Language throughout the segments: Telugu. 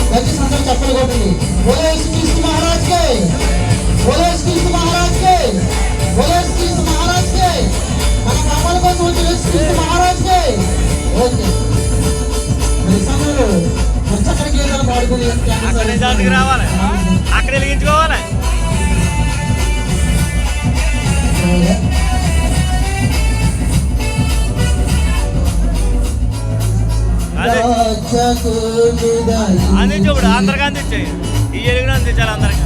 దయచేసి అందరూ చెప్పలు కొట్టండి. బోలో యేసుక్రీస్తు మహారాజ్ కే, బోలో యేసుక్రీస్తు మహారాజ్ కే, బోలో యేసుక్రీస్తు మహారాజ్ కే. మన పాపాల కోసం వచ్చి యేసుక్రీస్తు మహారాజ్ కే. ఓకే, ఈ సమయంలో చక్కటి గీతాలు పాడుకుని రావాలి, అక్కడ వెలిగించుకోవాలి. అందించప్పుడు అందరికి అందించాయి, ఈ ఎలుగును అందించాలి అందరికి.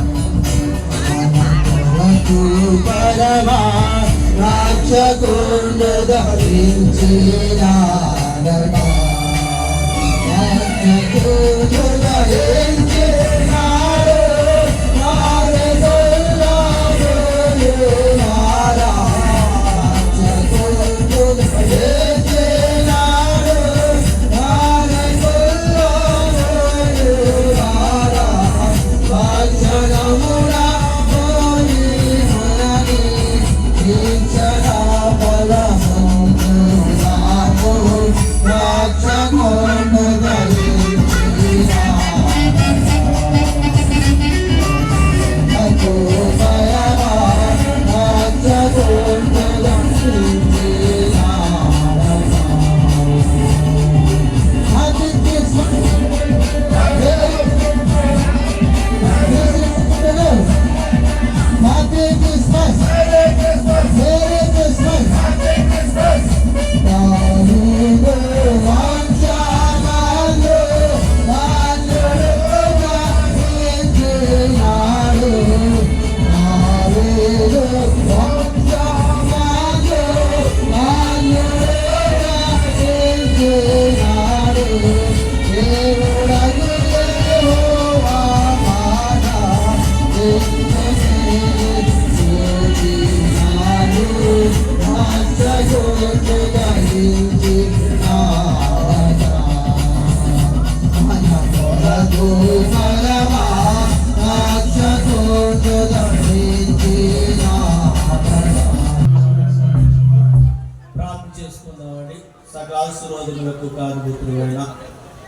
ఆశీర్వాదములకు కారణభూతులైన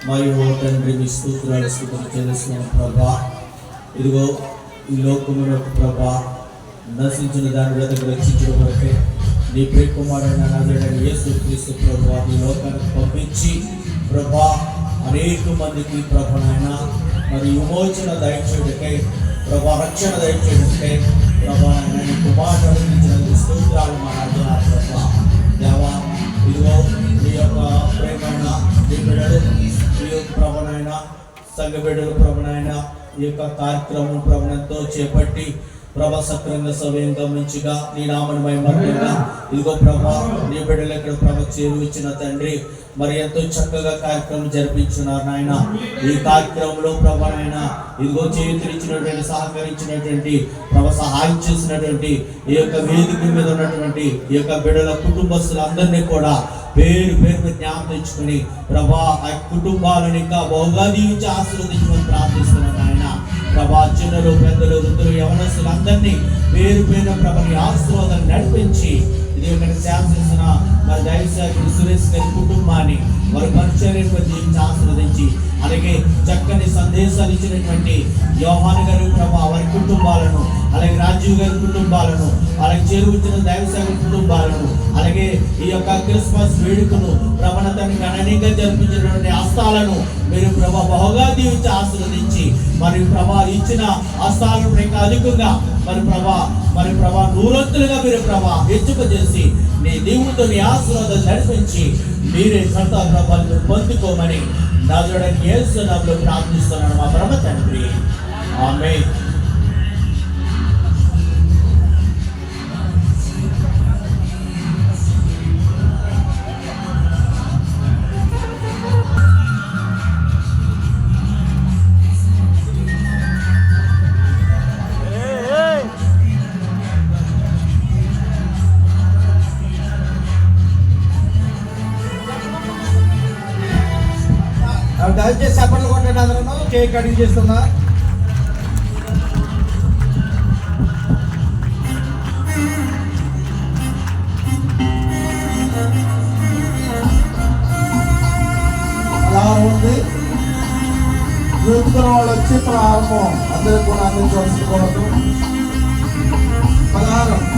మరియు తండ్రి మీ స్తోత్రాలు స్తుతులు చెల్లిస్తున్నాం ప్రభా. ఇదిగో ఈ లోకమునకు ప్రభా నశించిన దాని వెతకు రక్షించడం వరకే నీ ప్రియకుమారుడైన నజరేయుడైన యేసుక్రీస్తు ప్రభువా ఈ లోకానికి పంపించి ప్రభా అనేక మందికి ప్రభునైన మరి విమోచన దయచేయుటకై ప్రభా రక్షణ దయచేయుటకై ప్రభా నీ కుమారుడు అందించిన స్తోత్రాలు మా నాయనా ప్రభా. దేవా ఇదిగో నీ యొక్క ప్రేమైన నీ బిడ్డలు ఈ యొక్క ప్రభునైన సంఘ బిడ్డలు ప్రభునైన ఈ యొక్క కార్యక్రమం ప్రభుత్వంతో చేపట్టి ప్రభా సక్రంగా సవ్యంగా మంచిగా నీ నామని మహిమగా ఇదిగో ప్రభా నీ బిడ్డలు ఇక్కడ ప్రభ చేరువిచ్చిన తండ్రి మరి ఎంతో చక్కగా కార్యక్రమం జరిపించున్నారు నాయన. ఈ కార్యక్రమంలో ప్రభానైనా ఇదిగో చేతులిచ్చినటువంటి సహకరించినటువంటి ప్రభ సహాయం చేసినటువంటి ఈ యొక్క వేదిక మీద ఉన్నటువంటి ఈ యొక్క బిడ్డల కుటుంబస్తులందరినీ కూడా పేరు పేరు జ్ఞాపకం తెచ్చుకుని ప్రభా ఆ కుటుంబాలను ఇంకా బహుగా దీవించి ఆశీర్వదించమని ప్రార్థిస్తున్నాను ఆయన. ప్రభా చిన్నలు పెద్దలు వృద్ధులు యవనస్తులందరినీ పేరు పేరు ప్రభని ఆశీర్వాదాన్ని నడిపించి ఇది ఇక్కడ శాసించిన మరి దైవసేవకుడు సురేష్ గారి కుటుంబాన్ని వారి పరిచర్యకు దీవించి ఆశీర్వదించి అలాగే చక్కని సందేశాలు ఇచ్చినటువంటి యోహాను గారి ప్రభా వారి కుటుంబాలను అలాగే రాజీవ్ గారి కుటుంబాలను అలాగే చేరువచ్చిన దైవసేవకుడి కుటుంబాలను అలాగే ఈ యొక్క క్రిస్మస్ వేడుకను ప్రభనతని గణనీయంగా జరిపించినటువంటి హస్తాలను మీరు ప్రభా బహుగా దీవించి ఆశీర్వదించి మరి ప్రభా ఇచ్చిన హస్తాలను ఇంకా అధికంగా మరి ప్రభా నూరొత్తులుగా మీరు ప్రభా హెచ్చుపజేసి నీ దేవుడితో నీ ఆశీర్వాదం నడిపించి మీరే కర్త ప్రభావాలను పొందుకోమని నజరేయుడైన యేసు నామములో ప్రార్థిస్తున్నాను మా పరమ తండ్రి, ఆమేన్. దయచేసి చప్పట్లు కొట్టండి. అందరూ కేక్ కటింగ్ చేస్తున్నా. అలా ఎత్తుకున్న వాళ్ళు వచ్చి ప్రారంభం అందరికి కూడా అందించవలసి కోరుతూ 16